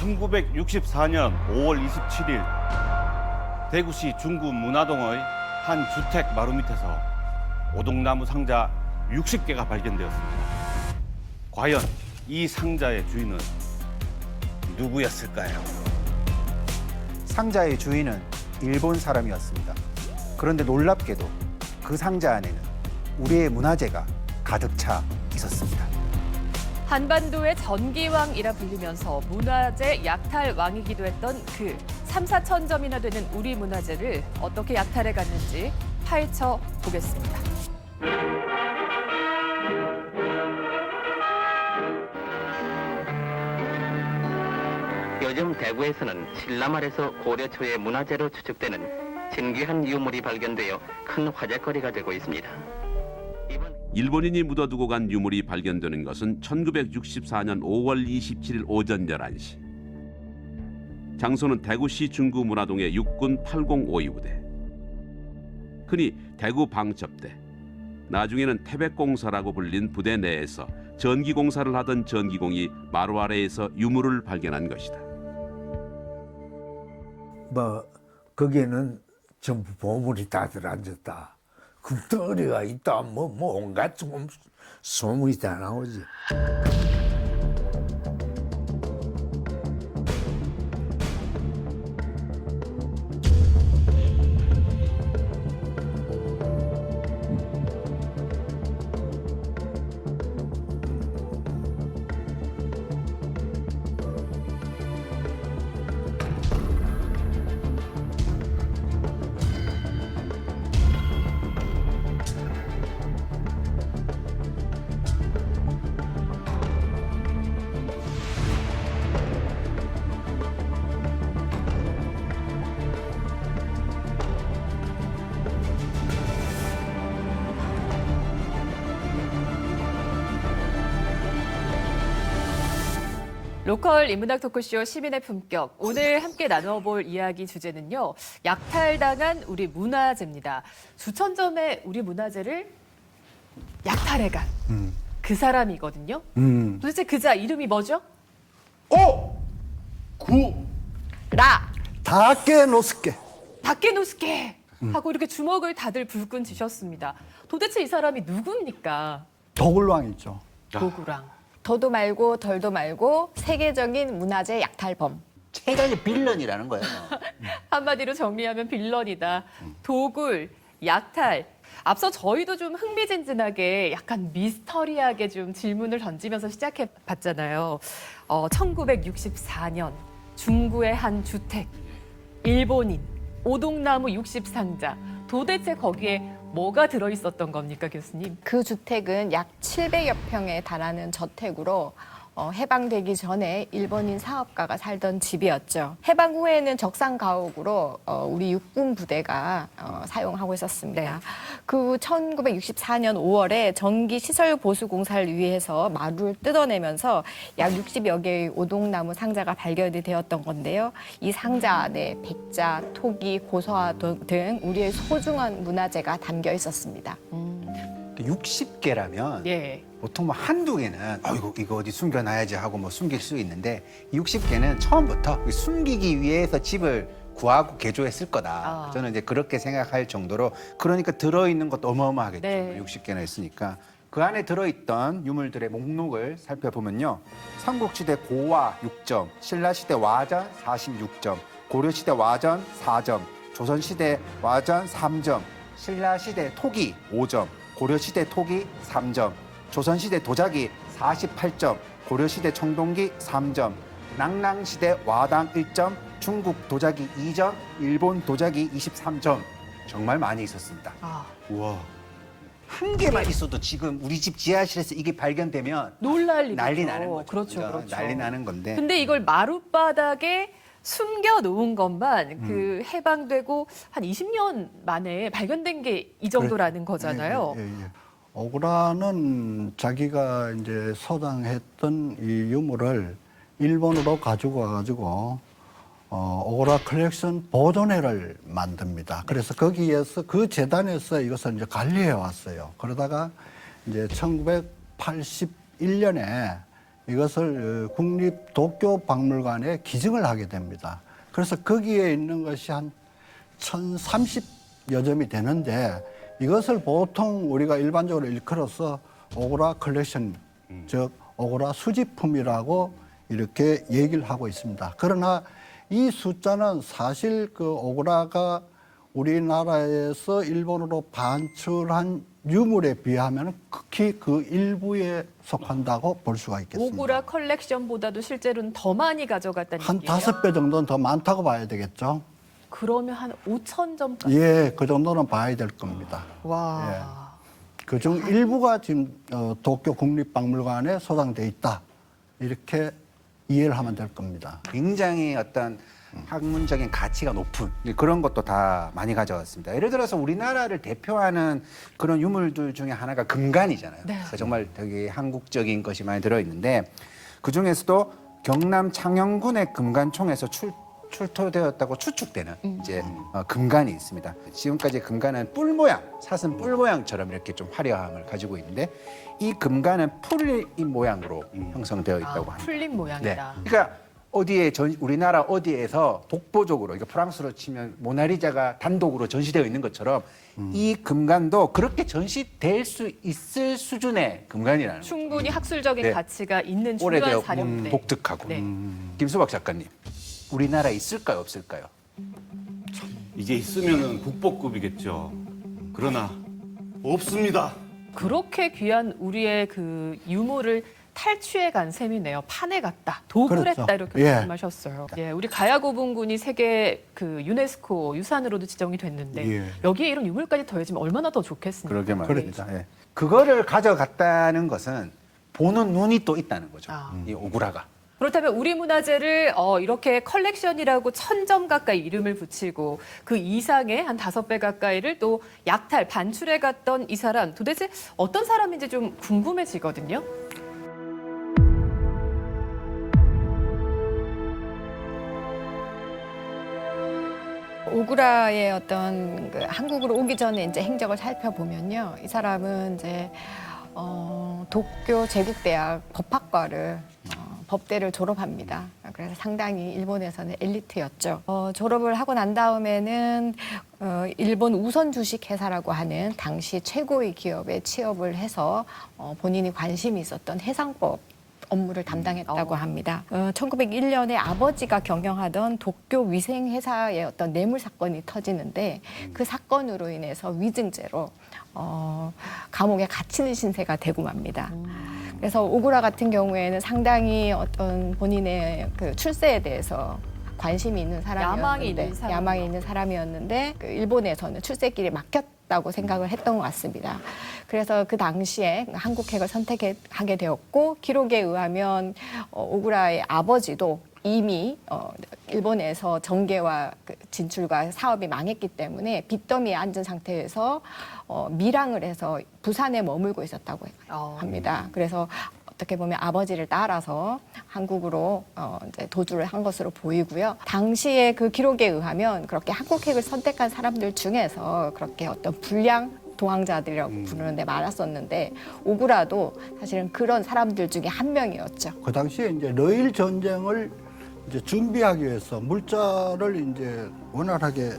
1964년 5월 27일 대구시 중구 문화동의 한 주택 마루 밑에서 오동나무 상자 60개가 발견되었습니다. 과연 이 상자의 주인은 누구였을까요? 상자의 주인은 일본 사람이었습니다. 그런데 놀랍게도 그 상자 안에는 우리의 문화재가 가득 차 있었습니다. 한반도의 전기왕이라 불리면서 문화재 약탈왕이기도 했던 그 3, 4천 점이나 되는 우리 문화재를 어떻게 약탈해 갔는지 파헤쳐 보겠습니다. 요즘 대구에서는 신라말에서 고려 초의 문화재로 추측되는 진귀한 유물이 발견되어 큰 화제거리가 되고 있습니다. 일본인이 묻어두고 간 유물이 발견되는 것은 1964년 5월 27일 오전 11시. 장소는 대구시 중구 문화동의 육군 805이 부대. 흔히 대구 방첩대, 나중에는 태백공사라고 불린 부대 내에서 전기공사를 하던 전기공이 마루 아래에서 유물을 발견한 것이다. 거기에는 전부 보물이 다들 앉았다. 금덩어리가 있다. 온갖 소문이 다 나오지. 로컬 인문학 토크쇼 시민의 품격. 오늘 함께 나눠볼 이야기 주제는요. 약탈당한 우리 문화재입니다. 수천 점의 우리 문화재를 약탈해간 그 사람이거든요. 도대체 그자 이름이 뭐죠? 라! 다케노스케. 다케노스케! 하고 이렇게 주먹을 다들 불끈 쥐셨습니다. 도대체 이 사람이 누굽니까? 도굴왕이죠. 도구랑. 더도 말고 덜도 말고 세계적인 문화재 약탈범. 최강의 빌런이라는 거예요. 한마디로 정리하면 빌런이다. 도굴, 약탈. 앞서 저희도 좀 흥미진진하게 약간 미스터리하게 좀 질문을 던지면서 시작해 봤잖아요. 1964년 중구의 한 주택. 일본인, 오동나무 60상자. 도대체 거기에 뭐가 들어있었던 겁니까, 교수님? 그 주택은 약 700여 평에 달하는 저택으로 해방되기 전에 일본인 사업가가 살던 집이었죠. 해방 후에는 적상 가옥으로 우리 육군 부대가 사용하고 있었습니다. 네. 그 1964년 5월에 전기 시설 보수 공사를 위해서 마루를 뜯어내면서 약 60여 개의 오동나무 상자가 발견이 되었던 건데요. 이 상자 안에 백자, 토기, 고서화 등 우리의 소중한 문화재가 담겨 있었습니다. 60개라면 예. 보통 한두 개는 이거 어디 숨겨놔야지 하고 숨길 수 있는데 60개는 처음부터 숨기기 위해서 집을 구하고 개조했을 거다. 저는 이제 그렇게 생각할 정도로 그러니까 들어있는 것도 어마어마하겠죠. 네. 60개나 있으니까. 그 안에 들어있던 유물들의 목록을 살펴보면요. 삼국시대 고와 6점, 신라시대 와전 46점, 고려시대 와전 4점, 조선시대 와전 3점, 신라시대 토기 5점, 고려시대 토기 3점, 조선시대 도자기 48점, 고려시대 청동기 3점, 낭랑시대 와당 1점, 중국 도자기 2점, 일본 도자기 23점. 정말 많이 있었습니다. 우와. 한 개만 있어도 지금 우리 집 지하실에서 이게 발견되면 놀랄 일이죠. 난리 나는 거죠. 그렇죠, 그러니까 그렇죠. 난리 나는 건데. 근데 이걸 마룻바닥에 숨겨 놓은 것만 그 해방되고 한 20년 만에 발견된 게 이 정도라는 거잖아요. 예. 오그라는 자기가 이제 소장했던 이 유물을 일본으로 가지고 와가지고 오그라 컬렉션 보존회를 만듭니다. 그래서 거기에서 그 재단에서 이것을 이제 관리해 왔어요. 그러다가 이제 1981년에 이것을 국립도쿄박물관에 기증을 하게 됩니다. 그래서 거기에 있는 것이 한 1030여 점이 되는데 이것을 보통 우리가 일반적으로 일컬어서 오그라 컬렉션, 즉 오그라 수집품이라고 이렇게 얘기를 하고 있습니다. 그러나 이 숫자는 사실 그 오그라가 우리나라에서 일본으로 반출한 유물에 비하면 극히 그 일부에 속한다고 볼 수가 있겠습니다. 오구라 컬렉션보다도 실제로는 더 많이 가져갔다는 한 얘기예요? 5배 정도는 더 많다고 봐야 되겠죠. 그러면 한 5천 점까지? 예, 그 정도는 봐야 될 겁니다. 와. 그중 일부가 지금 도쿄 국립박물관에 소장돼 있다. 이렇게 이해를 하면 될 겁니다. 굉장히 어떤 학문적인 가치가 높은 그런 것도 다 많이 가져왔습니다. 예를 들어서 우리나라를 대표하는 그런 유물들 중에 하나가 금관이잖아요. 네. 그래서 정말 되게 한국적인 것이 많이 들어있는데 그 중에서도 경남 창녕군의 금관총에서 출토되었다고 추측되는 이제 금관이 있습니다. 지금까지 금관은 뿔 모양, 사슴 뿔 모양처럼 이렇게 좀 화려함을 가지고 있는데 이 금관은 풀린 모양으로 형성되어 있다고 합니다. 풀린 모양이다. 그러니까 어디에 우리나라 어디에서 독보적으로 이거 프랑스로 치면 모나리자가 단독으로 전시되어 있는 것처럼 이 금관도 그렇게 전시될 수 있을 수준의 금관이라는 거죠. 충분히 학술적인 네. 가치가 있는 중요한 오래되어 사료인데. 독특하고. 네. 김수박 작가님, 우리나라에 있을까요, 없을까요? 이게 있으면은 국보급이겠죠. 그러나 없습니다. 그렇게 귀한 우리의 그 유물을 탈취해 간 셈이네요. 판에 갔다, 도굴 그렇죠. 했다 이렇게 예. 말씀하셨어요. 예, 우리 가야고분군이 세계 그 유네스코 유산으로도 지정이 됐는데 예. 여기에 이런 유물까지 더해지면 얼마나 더 좋겠습니까? 그러게 그렇죠. 말입니다. 예. 그거를 가져갔다는 것은 보는 눈이 또 있다는 거죠. 이 오구라가. 그렇다면 우리 문화재를 이렇게 컬렉션이라고 1000점 가까이 이름을 붙이고 그 이상의 한 5배 가까이를 또 약탈, 반출해 갔던 이 사람 도대체 어떤 사람인지 좀 궁금해지거든요. 오구라의 어떤 그 한국으로 오기 전에 이제 행적을 살펴보면요, 이 사람은 이제 도쿄 제국대학 법학과를 법대를 졸업합니다. 그래서 상당히 일본에서는 엘리트였죠. 졸업을 하고 난 다음에는 일본 우선 주식 회사라고 하는 당시 최고의 기업에 취업을 해서 본인이 관심이 있었던 해상법 업무를 담당했다고 합니다. 1901년에 아버지가 경영하던 도쿄 위생회사의 어떤 뇌물 사건이 터지는데 그 사건으로 인해서 위증죄로 감옥에 갇히는 신세가 되고 맙니다. 그래서 오구라 같은 경우에는 상당히 어떤 본인의 그 출세에 대해서 관심이 있는 사람이었는데, 야망이 있는 사람이었는데 그 일본에서는 출세길이 막혔다고 생각을 했던 것 같습니다. 그래서 그 당시에 한국핵을 선택하게 되었고, 기록에 의하면 오구라의 아버지도 이미 일본에서 정계와 진출과 사업이 망했기 때문에 빚더미에 앉은 상태에서 밀항을 해서 부산에 머물고 있었다고 합니다. 그래서 어떻게 보면 아버지를 따라서 한국으로 이제 도주를 한 것으로 보이고요. 당시에 그 기록에 의하면 그렇게 한국핵을 선택한 사람들 중에서 그렇게 어떤 불량 도항자들이라고 부르는데 많았었는데 오구라도 사실은 그런 사람들 중에 한 명이었죠. 그 당시에 이제 러일 전쟁을 이제 준비하기 위해서 물자를 이제 원활하게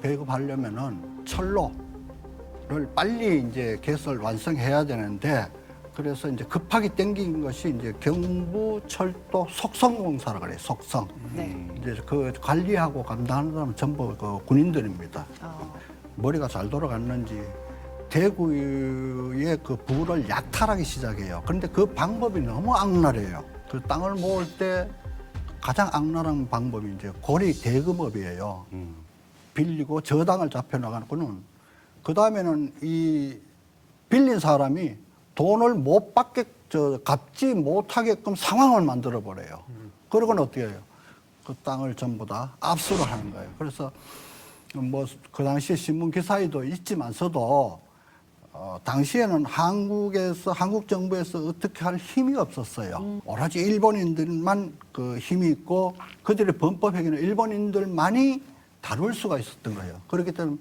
배급하려면은 철로를 빨리 이제 개설 완성해야 되는데, 그래서 이제 급하게 땡긴 것이 이제 경부철도 속성공사라 그래요. 속성. 네. 이제 그 관리하고 감당하는 사람은 전부 그 군인들입니다. 머리가 잘 돌아갔는지 대구의 그 부를 약탈하기 시작해요. 그런데 그 방법이 너무 악랄해요. 그 땅을 모을 때 가장 악랄한 방법이 이제 고리 대금업이에요. 빌리고 저당을 잡혀나가고는 그 다음에는 이 빌린 사람이 돈을 못 받게 갚지 못하게끔 상황을 만들어 버려요. 그러고는 어떻게 해요? 그 땅을 전부 다 압수를 하는 거예요. 그래서 뭐 그 당시에 신문 기사에도 있지만서도 당시에는 한국 정부에서 어떻게 할 힘이 없었어요. 오로지 일본인들만 그 힘이 있고 그들의 범법 행위는 일본인들만이 다룰 수가 있었던 거예요. 그렇기 때문에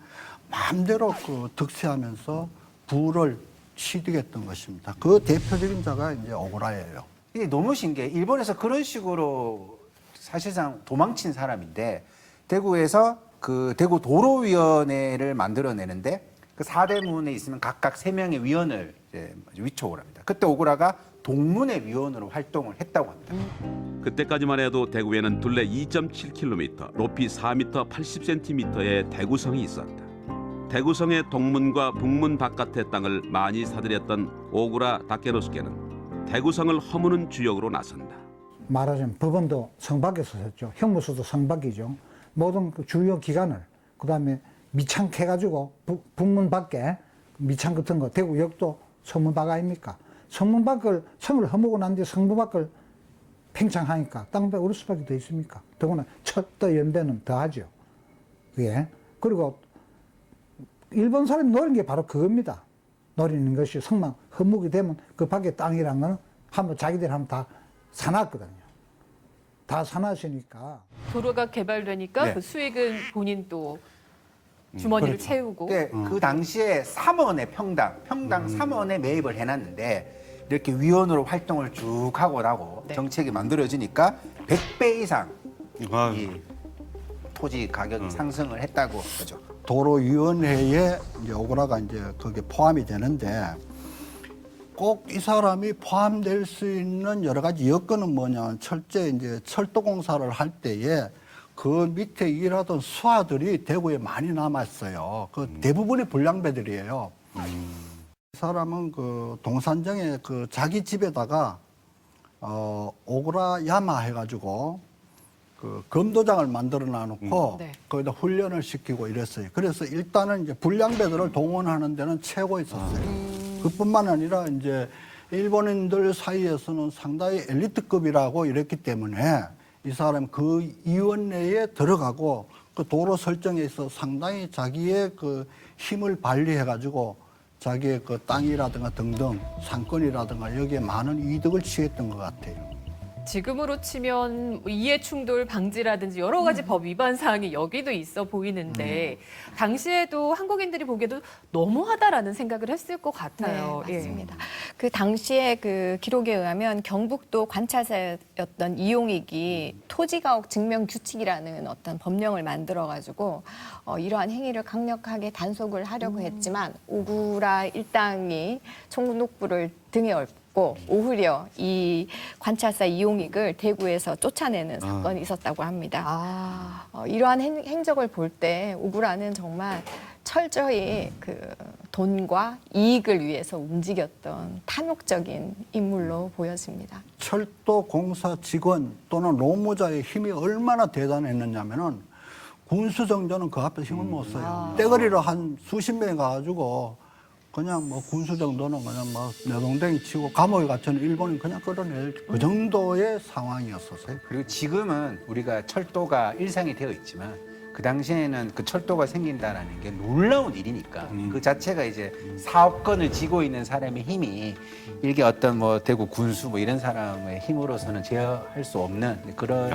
마음대로 그 득세하면서 부를 취득했던 것입니다. 그 대표적인 자가 이제 오구라예요. 이게 너무 신기해. 일본에서 그런 식으로 사실상 도망친 사람인데 대구에서 그 대구 도로위원회를 만들어내는데 그 사대문에 있으면 각각 3명의 위원을 이제 위촉을 합니다. 그때 오구라가 동문회 위원으로 활동을 했다고 합니다. 그때까지만 해도 대구에는 둘레 2.7km, 높이 4m 80cm의 대구성이 있었다. 대구성의 동문과 북문 바깥의 땅을 많이 사들였던 오구라 다케노스케는 대구성을 허무는 주역으로 나선다. 말하자면 법원도 성 밖에서 했죠. 형무소도 성 밖이죠. 모든 그 주요 기관을 그다음에 미창 캐가지고 북문 밖에 미창 같은 거 대구역도 성문 밖 아닙니까? 성문 밖을 성을 허무고 난 뒤에 성문 밖을 팽창하니까 땅배 오를 수밖에 더 있습니까? 더구나 철도 연대는 더하죠. 예. 그리고 일본 사람이 노린 게 바로 그겁니다. 노리는 것이 성만 허무게 되면 그 밖에 땅이란 거는 한번 자기들 한번 다 사놨거든요. 다 사놨으니까. 도로가 개발되니까 네. 그 수익은 본인 또 주머니를 그렇죠. 채우고. 네, 그 당시에 3원의 평당 3원에 매입을 해놨는데 이렇게 위원으로 활동을 쭉 하고 나고 네. 정책이 만들어지니까 100배 이상 아, 이 토지 가격이 상승을 했다고 하죠. 도로위원회에 이제 오그라가 이제 거기에 포함이 되는데 꼭 이 사람이 포함될 수 있는 여러 가지 여건은 뭐냐. 철제 이제 철도 공사를 할 때에 그 밑에 일하던 수하들이 대구에 많이 남았어요. 그 대부분이 불량배들이에요. 이 사람은 그 동산정에 그 자기 집에다가 오그라 야마 해가지고 그 검도장을 만들어 놔놓고 네. 거기다 훈련을 시키고 이랬어요. 그래서 일단은 이제 불량배들을 동원하는 데는 최고였었어요. 그뿐만 아니라 이제 일본인들 사이에서는 상당히 엘리트급이라고 이랬기 때문에 이 사람 그 위원회에 들어가고 그 도로 설정에 있어 상당히 자기의 그 힘을 발휘해가지고 자기의 그 땅이라든가 등등 상권이라든가 여기에 많은 이득을 취했던 것 같아요. 지금으로 치면 이해 충돌 방지라든지 여러 가지 법 위반 사항이 여기도 있어 보이는데 당시에도 한국인들이 보기에도 너무하다라는 생각을 했을 것 같아요. 네, 맞습니다. 그 당시에 그 기록에 의하면 경북도 관찰사였던 이용익이 토지가옥 증명 규칙이라는 어떤 법령을 만들어가지고 이러한 행위를 강력하게 단속을 하려고 했지만 오구라 일당이 총독부를 등에 업고 오히려 이 관찰사 이용익을 대구에서 쫓아내는 사건이 있었다고 합니다. 이러한 행적을 볼 때 오구라는 정말 철저히 그 돈과 이익을 위해서 움직였던 탐욕적인 인물로 보여집니다. 철도 공사 직원 또는 노무자의 힘이 얼마나 대단했느냐면은 군수정전은 그 앞에 힘을 못 써요. 떼거리로 한 수십 명이 가가지고 그냥 뭐 군수 정도는 그냥 뭐 내동댕이 치고 감옥에 갇혀는 일본인 그냥 끌어낼 그 정도의 상황이었었어요. 그리고 지금은 우리가 철도가 일상이 되어 있지만 그 당시에는 그 철도가 생긴다라는 게 놀라운 일이니까 그 자체가 이제 사업권을 쥐고 있는 사람의 힘이 이게 어떤 뭐 대구 군수 뭐 이런 사람의 힘으로서는 제어할 수 없는 그런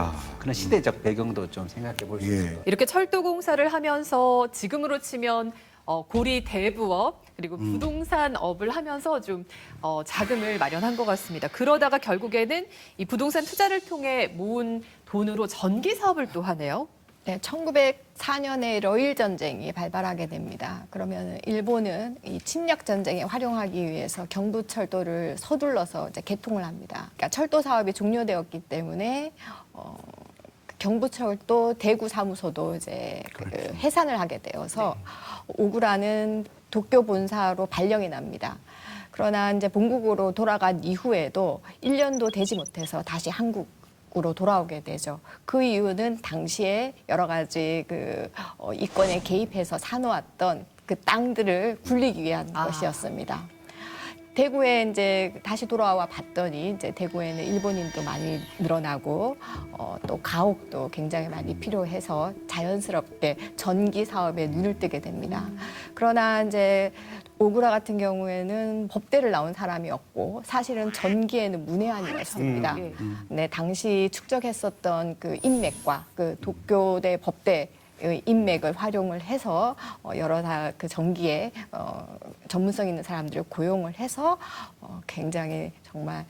시대적 배경도 좀 생각해 볼 수 있습니다. 이렇게 철도 공사를 하면서 지금으로 치면 고리 대부업 그리고 부동산업을 하면서 좀 자금을 마련한 것 같습니다. 그러다가 결국에는 이 부동산 투자를 통해 모은 돈으로 전기 사업을 또 하네요. 네, 1904년에 러일 전쟁이 발발하게 됩니다. 그러면 일본은 이 침략 전쟁에 활용하기 위해서 경부철도를 서둘러서 이제 개통을 합니다. 그러니까 철도 사업이 종료되었기 때문에 경부철도 대구 사무소도 이제 그 해산을 하게 되어서 오구라는 도쿄 본사로 발령이 납니다. 그러나 이제 본국으로 돌아간 이후에도 1년도 되지 못해서 다시 한국으로 돌아오게 되죠. 그 이유는 당시에 여러 가지 그 이권에 개입해서 사놓았던 그 땅들을 굴리기 위한 것이었습니다. 대구에 이제 다시 돌아와 봤더니 이제 대구에는 일본인도 많이 늘어나고 또 가옥도 굉장히 많이 필요해서 자연스럽게 전기 사업에 눈을 뜨게 됩니다. 그러나 이제 오구라 같은 경우에는 법대를 나온 사람이었고 사실은 전기에는 문외한이었습니다. 네, 당시 축적했었던 그 인맥과 그 도쿄대 법대 인맥을 활용을 해서 여러 그 전기에 전문성 있는 사람들을 고용을 해서 굉장히 정말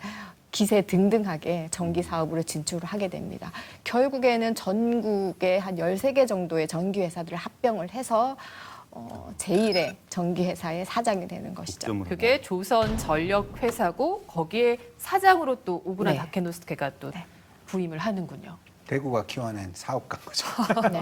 기세등등하게 전기 사업으로 진출을 하게 됩니다. 결국에는 전국에 한 13개 정도의 전기 회사들을 합병을 해서 제1의 전기 회사의 사장이 되는 것이죠. 그게 조선전력회사고 거기에 사장으로 또 오구라 네. 다케노스케가 또 부임을 하는군요. 대구가 키워낸 사업가인 거죠. 네.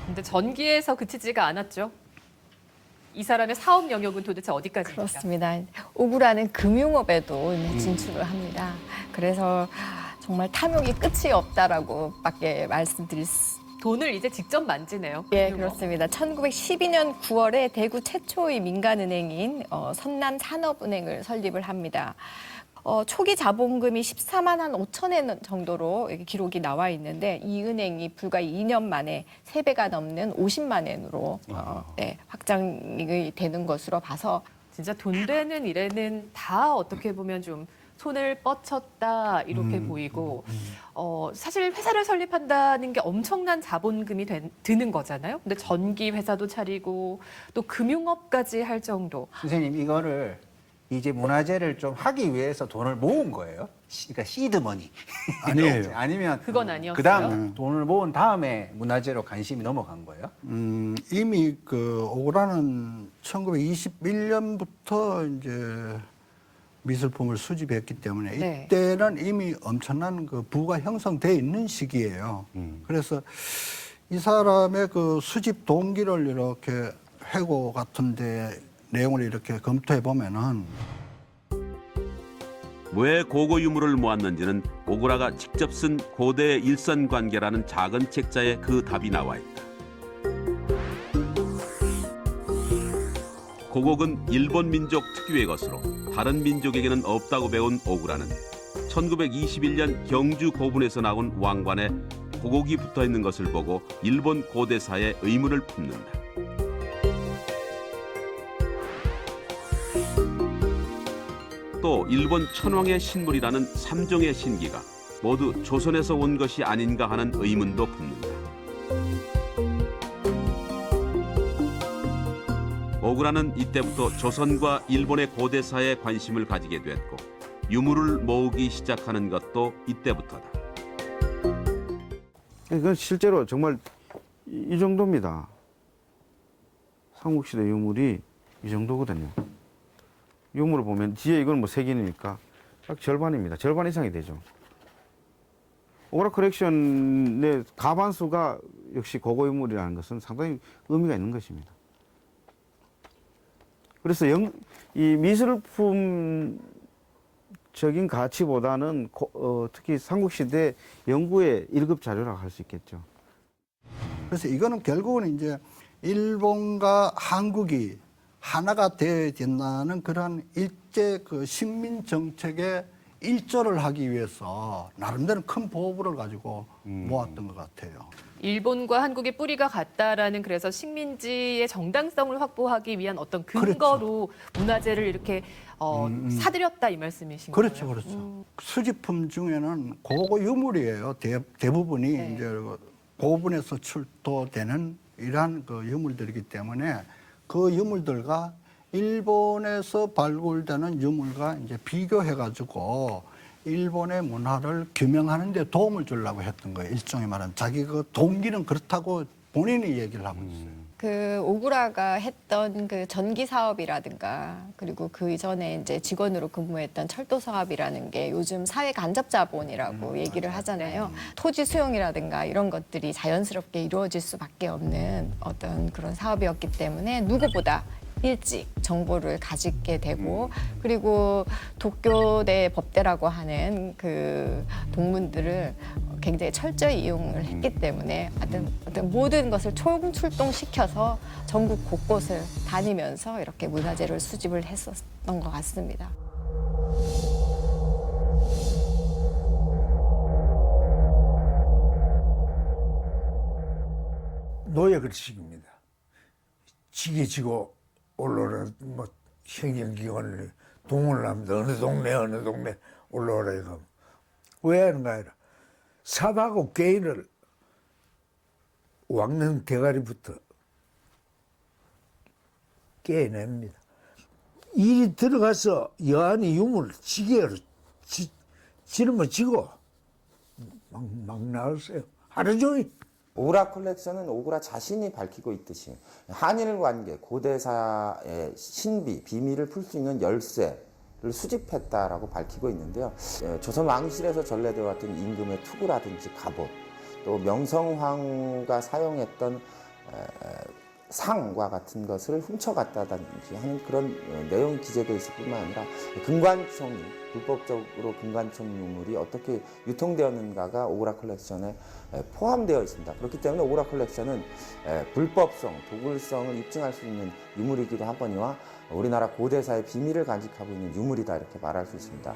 근데 전기에서 그치지가 않았죠. 이 사람의 사업 영역은 도대체 어디까지입니까? 그렇습니다. 오구라는 금융업에도 진출을 합니다. 그래서 정말 탐욕이 끝이 없다라고밖에 말씀드릴 수. 돈을 이제 직접 만지네요. 예, 그렇습니다. 1912년 9월에 대구 최초의 민간은행인 선남산업은행을 설립을 합니다. 초기 자본금이 14만 한 5천엔 정도로 이렇게 기록이 나와 있는데 이 은행이 불과 2년 만에 3배가 넘는 50만 엔으로 확장이 되는 것으로 봐서 진짜 돈 되는 일에는 다 어떻게 보면 좀 손을 뻗쳤다 이렇게 보이고 사실 회사를 설립한다는 게 엄청난 자본금이 드는 거잖아요. 근데 전기 회사도 차리고 또 금융업까지 할 정도. 선생님 이거를 이제 문화재를 좀 하기 위해서 돈을 모은 거예요? 그러니까 시드머니 아니에요. 아니면 그건 아니었어요. 그다음 돈을 모은 다음에 문화재로 관심이 넘어간 거예요? 이미 그 오구라는 1921년부터 이제 미술품을 수집했기 때문에 네. 이때는 이미 엄청난 그 부가 형성돼 있는 시기예요. 그래서 이 사람의 그 수집 동기를 이렇게 회고 같은데 내용을 이렇게 검토해 보면은 왜 고고 유물을 모았는지는 오구라가 직접 쓴 고대 일선 관계라는 작은 책자에 그 답이 나와 있다. 고곡은 일본 민족 특유의 것으로 다른 민족에게는 없다고 배운 오구라는 1921년 경주 고분에서 나온 왕관에 고곡이 붙어 있는 것을 보고 일본 고대사에 의문을 품는다. 또 일본 천황의 신물이라는 삼종의 신기가 모두 조선에서 온 것이 아닌가 하는 의문도 품는다. 오구라는 이때부터 조선과 일본의 고대사에 관심을 가지게 됐고 유물을 모으기 시작하는 것도 이때부터다. 이건 실제로 정말 이 정도입니다. 삼국시대 유물이 이 정도거든요. 유물을 보면 뒤에 이건 뭐 색인이니까 딱 절반입니다. 절반 이상이 되죠. 오그라 컬렉션의 가반수가 역시 고고 유물이라는 것은 상당히 의미가 있는 것입니다. 그래서 이 미술품적인 가치보다는 특히 삼국시대 연구의 1급 자료라고 할 수 있겠죠. 그래서 이거는 결국은 이제 일본과 한국이 하나가 되어야 된다는 그런 일제 그 식민 정책에 일조를 하기 위해서 나름대로 큰 보호부를 가지고 모았던 것 같아요. 일본과 한국의 뿌리가 같다라는 그래서 식민지의 정당성을 확보하기 위한 어떤 근거로 문화재를 이렇게 사들였다 이 말씀이신 거예요? 그렇죠, 그렇죠. 수집품 중에는 고고 유물이에요. 대부분이 네. 이제 고분에서 출토되는 이러한 그 유물들이기 때문에 그 유물들과 일본에서 발굴되는 유물과 이제 비교해가지고 일본의 문화를 규명하는 데 도움을 주려고 했던 거예요. 일종의 말하면 자기 그 동기는 그렇다고 본인이 얘기를 하고 있어요. 그 오구라가 했던 그 전기 사업이라든가 그리고 그 이전에 이제 직원으로 근무했던 철도 사업이라는 게 요즘 사회 간접 자본이라고 얘기를 하잖아요. 토지 수용이라든가 이런 것들이 자연스럽게 이루어질 수밖에 없는 어떤 그런 사업이었기 때문에 누구보다 일찍 정보를 가지게 되고 그리고 도쿄대 법대라고 하는 그 동문들을 굉장히 철저히 이용을 했기 때문에 어떤 모든 것을 총출동시켜서 전국 곳곳을 다니면서 이렇게 문화재를 수집을 했었던 것 같습니다. 노예 글씨입니다. 지게 지고 올라오는 뭐 행정기관을 동원을 합니다. 어느 동네 올라오라 이거. 왜 하는가 해라. 삽하고 게이를 왕릉 대가리부터 깨냅니다. 일이 들어가서 여한이 유물을 지게로 지르면 지고 막 나왔어요. 하루 종일. 오그라 컬렉션은 오그라 자신이 밝히고 있듯이 한일 관계, 고대사의 신비, 비밀을 풀 수 있는 열쇠를 수집했다라고 밝히고 있는데요. 조선 왕실에서 전래되어 왔던 임금의 투구라든지 갑옷, 또 명성황후가 사용했던 상과 같은 것을 훔쳐갔다든지 하는 그런 내용이 기재되어 있을 뿐만 아니라 금관총이, 불법적으로 금관총 유물이 어떻게 유통되었는가가 오그라 컬렉션에 포함되어 있습니다. 그렇기 때문에 오그라 컬렉션은 불법성, 도굴성을 입증할 수 있는 유물이기도 하거니와 우리나라 고대사의 비밀을 간직하고 있는 유물이다 이렇게 말할 수 있습니다.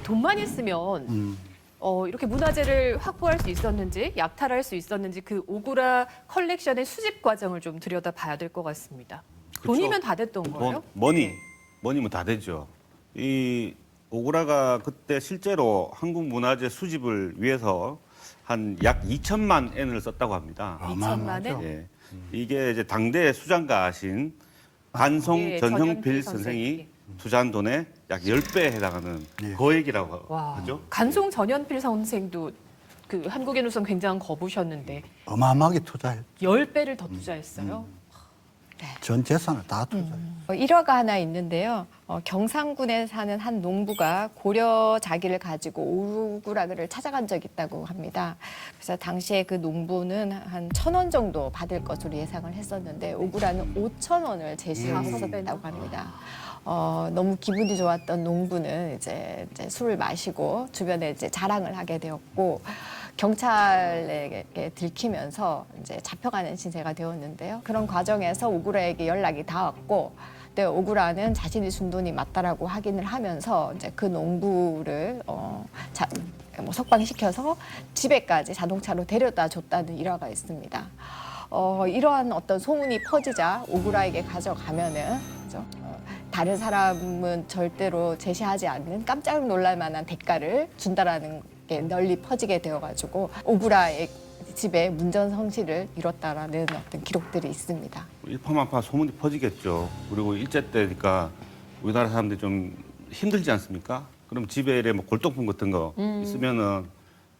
돈만 있으면 이렇게 문화재를 확보할 수 있었는지 약탈할 수 있었는지 그 오구라 컬렉션의 수집 과정을 좀 들여다봐야 될 것 같습니다. 그쵸. 돈이면 다 됐던 거예요? 머니면 다 되죠. 이 오구라가 그때 실제로 한국 문화재 수집을 위해서 한 약 2천만 엔을 썼다고 합니다. 2천만 엔? 예. 이게 이제 당대 수장가신 간송 예, 전형필 전형필 선생이 투자한 돈의 약 10배에 해당하는 거액이라고 와, 하죠. 간송 전현필 선생도 그 한국인 우선 굉장한 거부셨는데 어마어마하게 투자했죠. 10배를 더 투자했어요. 전 재산을 다 투자했죠. 일화가 하나 있는데요. 경상군에 사는 한 농부가 고려 자기를 가지고 오구라를 찾아간 적이 있다고 합니다. 그래서 당시에 그 농부는 한 1,000원 정도 받을 것으로 예상을 했었는데 오구라는 5,000원을 제시했었다고 합니다. 너무 기분이 좋았던 농부는 이제 술을 마시고 주변에 이제 자랑을 하게 되었고 경찰에게 들키면서 이제 잡혀가는 신세가 되었는데요. 그런 과정에서 오구라에게 연락이 닿았고, 근데 오구라는 자신이 준 돈이 맞다라고 확인을 하면서 이제 그 농부를 석방시켜서 집에까지 자동차로 데려다 줬다는 일화가 있습니다. 이러한 어떤 소문이 퍼지자 오구라에게 가져가면은 그죠? 다른 사람은 절대로 제시하지 않는 깜짝 놀랄 만한 대가를 준다라는 게 널리 퍼지게 되어가지고 오구라의 집에 문전성시를 이뤘다라는 어떤 기록들이 있습니다. 일파만파 소문이 퍼지겠죠. 그리고 일제 때니까 우리나라 사람들이 좀 힘들지 않습니까? 그럼 집에 뭐 골동품 같은 거 있으면은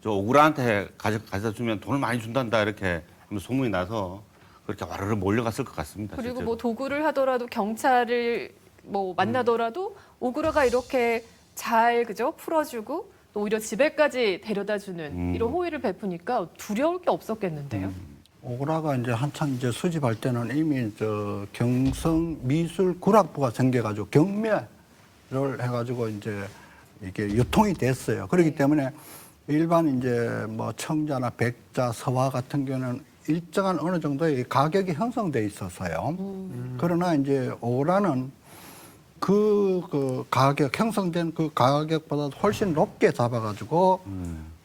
저 오구라한테 가져다 주면 돈을 많이 준단다 이렇게 소문이 나서 그렇게 와르르 몰려갔을 것 같습니다. 그리고 실제로. 뭐 도구를 하더라도 경찰을 뭐 만나더라도 오구라가 이렇게 잘 그죠 풀어주고 또 오히려 집에까지 데려다주는 이런 호의를 베푸니까 두려울 게 없었겠는데요. 오그라가 이제 한창 이제 수집할 때는 이미 저 경성 미술 구락부가 생겨가지고 경매를 해가지고 이제 이게 유통이 됐어요. 그렇기 때문에 일반 이제 뭐 청자나 백자, 서화 같은 경우는 일정한 어느 정도의 가격이 형성돼 있었어요. 그러나 이제 오그라는 그 가격, 형성된 그 가격보다 훨씬 높게 잡아가지고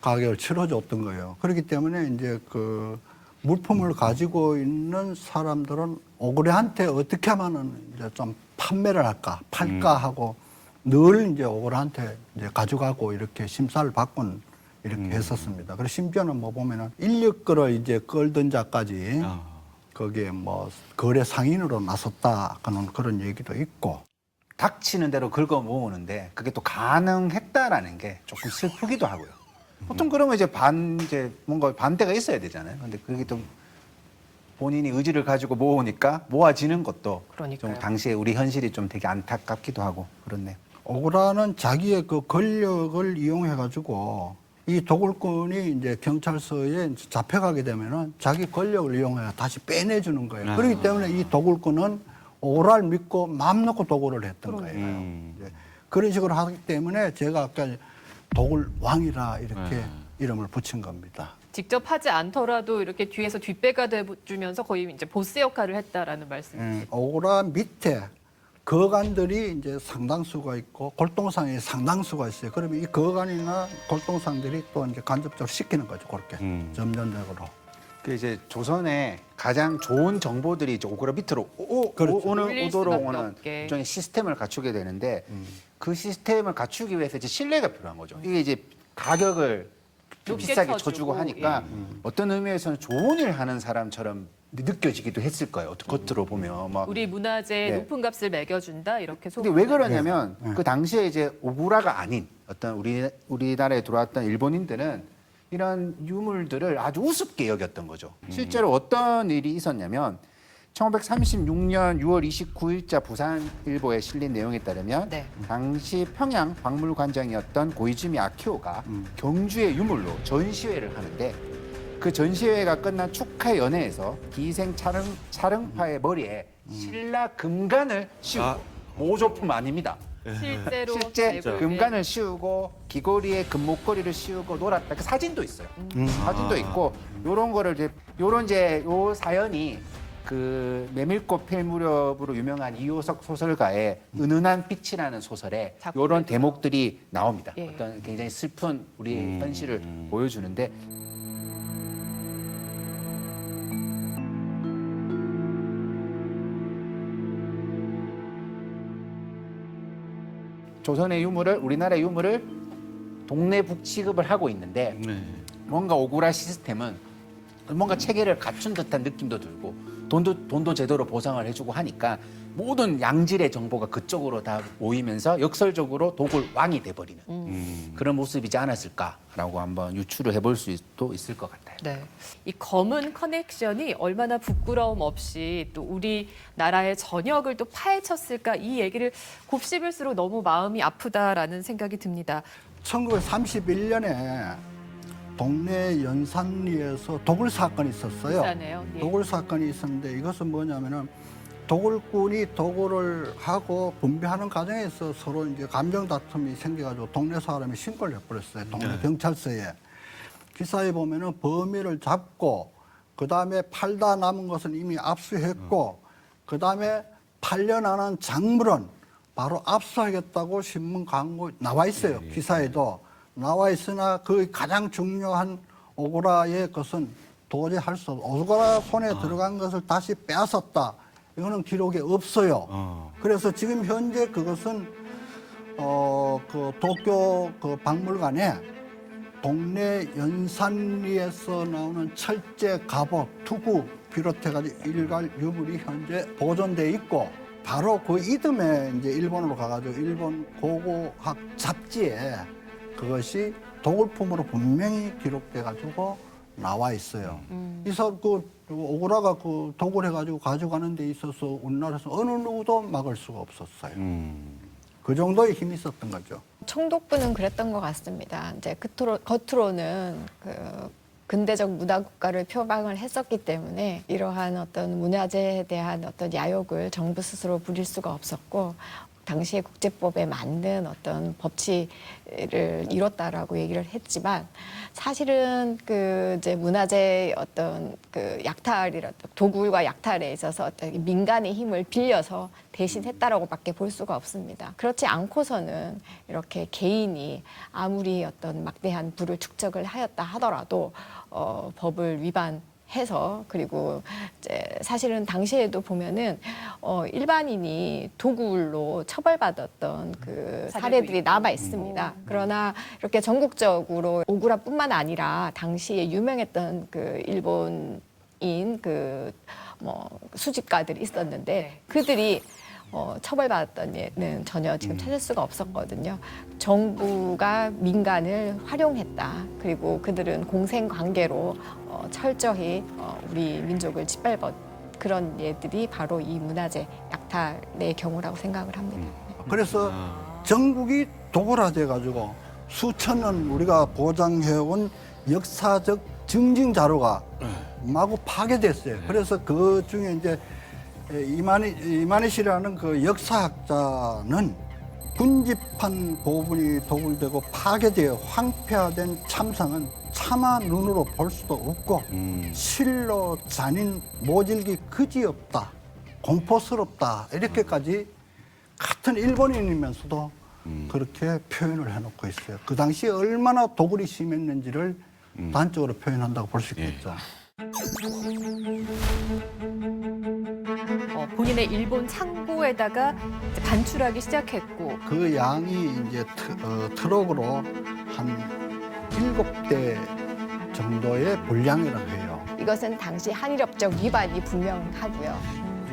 가격을 치러줬던 거예요. 그렇기 때문에 이제 그 물품을 가지고 있는 사람들은 오그라한테 어떻게 하면은 이제 좀 판매를 할까, 팔까 하고 늘 이제 오그라한테 이제 가져가고 이렇게 심사를 받곤 이렇게 했었습니다. 그리고 심지어는 뭐 보면은 인력거를 이제 끌던 자까지 거기에 뭐 거래 상인으로 나섰다 하는 그런 얘기도 있고. 닥치는 대로 긁어 모으는데 그게 또 가능했다라는 게 조금 슬프기도 하고요. 보통 그러면 이제 뭔가 반대가 있어야 되잖아요. 근데 그게 또 본인이 의지를 가지고 모으니까 모아지는 것도 그러니까요. 좀 당시에 우리 현실이 좀 되게 안타깝기도 하고 그렇네요. 오그라는 자기의 그 권력을 이용해 가지고 이 도굴꾼이 이제 경찰서에 잡혀가게 되면은 자기 권력을 이용해 다시 빼내주는 거예요. 그렇기 때문에 이 도굴꾼은 오그라를 믿고 마음 놓고 도굴을 했던 거예요. 이제 그런 식으로 하기 때문에 제가 아까 도굴 왕이라 이렇게 이름을 붙인 겁니다. 직접 하지 않더라도 이렇게 뒤에서 뒷배가 돼주면서 거의 이제 보스 역할을 했다라는 말씀이시죠. 오그라 밑에 거간들이 이제 상당수가 있고 골동상이 상당수가 있어요. 그러면 이 거간이나 골동상들이 또 이제 간접적으로 시키는 거죠. 그렇게 점진적으로. 그 이제 조선의 가장 좋은 정보들이 이제 오그라 밑으로 그렇죠. 올릴 오도록 수밖에 오는 없게. 일종의 시스템을 갖추게 되는데 그 시스템을 갖추기 위해서 이제 신뢰가 필요한 거죠. 이게 이제 가격을 좀 높게 비싸게 쳐주고, 쳐주고 하니까 어떤 의미에서는 좋은 일 하는 사람처럼 느껴지기도 했을 거예요. 겉으로 보면 막. 우리 문화재에 네. 높은 값을 매겨준다 이렇게 근데 왜 소문을 그러냐면 그 당시에 이제 오구라가 아닌 어떤 우리나라에 들어왔던 일본인들은 이런 유물들을 아주 우습게 여겼던 거죠. 실제로 어떤 일이 있었냐면 1936년 6월 29일자 부산일보에 실린 내용에 따르면 네. 당시 평양 박물관장이었던 고이즈미 아키오가 경주의 유물로 전시회를 하는데 그 전시회가 끝난 축하 연회에서 기생 차릉파의 머리에 신라 금관을 씌우고 모조품 아닙니다. 실제로 실제 발굴된 금관을 씌우고 귀걸이에 금목걸이를 씌우고 놀았다. 그 사진도 있어요. 사진도 있고 요런 거를 이제 요 사연이 그 메밀꽃 필 무렵으로 유명한 이효석 소설가의 은은한 빛이라는 소설에 작품에 요런 대목들이 나옵니다. 예. 어떤 굉장히 슬픈 우리 현실을 보여주는데 조선의 유물을 우리나라의 유물을 동네 북 취급을 하고 있는데 네. 뭔가 오구라 시스템은 뭔가 체계를 갖춘 듯한 느낌도 들고 돈도 제대로 보상을 해주고 하니까 모든 양질의 정보가 그쪽으로 다 모이면서 역설적으로 도굴 왕이 돼버리는 그런 모습이지 않았을까라고 한번 유추를 해볼 수도 있을 것 같아요. 네. 이 검은 커넥션이 얼마나 부끄러움 없이 또 우리나라의 전역을 또 파헤쳤을까 이 얘기를 곱씹을수록 너무 마음이 아프다라는 생각이 듭니다. 1931년에 동네 연산리에서 도굴 사건이 있었어요. 부산에요. 예. 도굴 사건이 있었는데 이것은 뭐냐면은 도굴꾼이 도굴을 하고 분배하는 과정에서 서로 이제 감정 다툼이 생겨가지고 동네 사람이 신고를 해버렸어요. 동네 경찰서에. 기사에 보면은 범인을 잡고 그 다음에 팔다 남은 것은 이미 압수했고 그 다음에 팔려나는 작물은 바로 압수하겠다고 신문 광고 나와 있어요. 기사에도 나와 있으나 그 가장 중요한 오그라의 것은 도저히 할 수 없어. 오그라 손에 들어간 것을 다시 빼앗았다. 이거는 기록이 없어요. 그래서 지금 현재 그것은 그 도쿄 그 박물관에 동네 연산리에서 나오는 철제, 갑옷, 투구 비롯해가지고 일갈 유물이 현재 보존돼 있고 바로 그 이듬해 이제 일본으로 가가지고 일본 고고학 잡지에 그것이 도굴품으로 분명히 기록돼가지고 나와 있어요. 그래서 그 오그라가 그 도굴해가지고 가져가는 데 있어서 우리나라에서 어느 누구도 막을 수가 없었어요. 그 정도의 힘이 있었던 거죠. 청독부는 그랬던 것 같습니다. 이제 겉으로는 그 근대적 문화 국가를 표방을 했었기 때문에 이러한 어떤 문화재에 대한 어떤 야욕을 정부 스스로 부릴 수가 없었고 당시의 국제법에 맞는 어떤 법치를 이뤘다라고 얘기를 했지만 사실은 그 이제 문화재 어떤 그 약탈이라 도굴과 약탈에 있어서 어떤 민간의 힘을 빌려서 대신했다라고밖에 볼 수가 없습니다. 그렇지 않고서는 이렇게 개인이 아무리 어떤 막대한 부를 축적을 하였다 하더라도 법을 위반해서 그리고 이제 사실은 당시에도 보면은 일반인이 도굴로 처벌받았던 그 사례들이 남아 있습니다. 그러나 이렇게 전국적으로 오구라뿐만 아니라 당시에 유명했던 그 일본인 그 뭐 수집가들이 있었는데 그들이 처벌받았던 예는 전혀 지금 찾을 수가 없었거든요. 정부가 민간을 활용했다. 그리고 그들은 공생 관계로 철저히 우리 민족을 짓밟았 그런 예들이 바로 이 문화재 약탈의 경우라고 생각을 합니다. 그래서 전국이 도굴화돼 가지고 수천 년 우리가 보장해온 역사적 증징 자료가 마구 파괴됐어요. 그래서 그 중에 이제 이만희 씨라는 그 역사학자는 군집한 부분이 도굴되고 파괴되어 황폐화된 참상은 차마 눈으로 볼 수도 없고 실로 잔인 모질기 그지없다 공포스럽다 이렇게까지 같은 일본인이면서도 그렇게 표현을 해놓고 있어요. 그 당시에 얼마나 도굴이 심했는지를 단적으로 표현한다고 볼 수 있겠죠. 본인의 일본 창고에다가 이제 반출하기 시작했고 그 양이 이제 트럭으로 한 7대 정도의 분량이라고 해요. 이것은 당시 한일협정 위반이 분명하고요.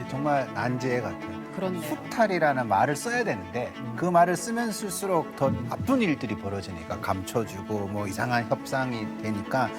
정말 난제 같아요. 그렇네요. 수탈이라는 말을 써야 되는데 그 말을 쓰면 쓸수록 더 나쁜 일들이 벌어지니까 감춰주고 뭐 이상한 협상이 되니까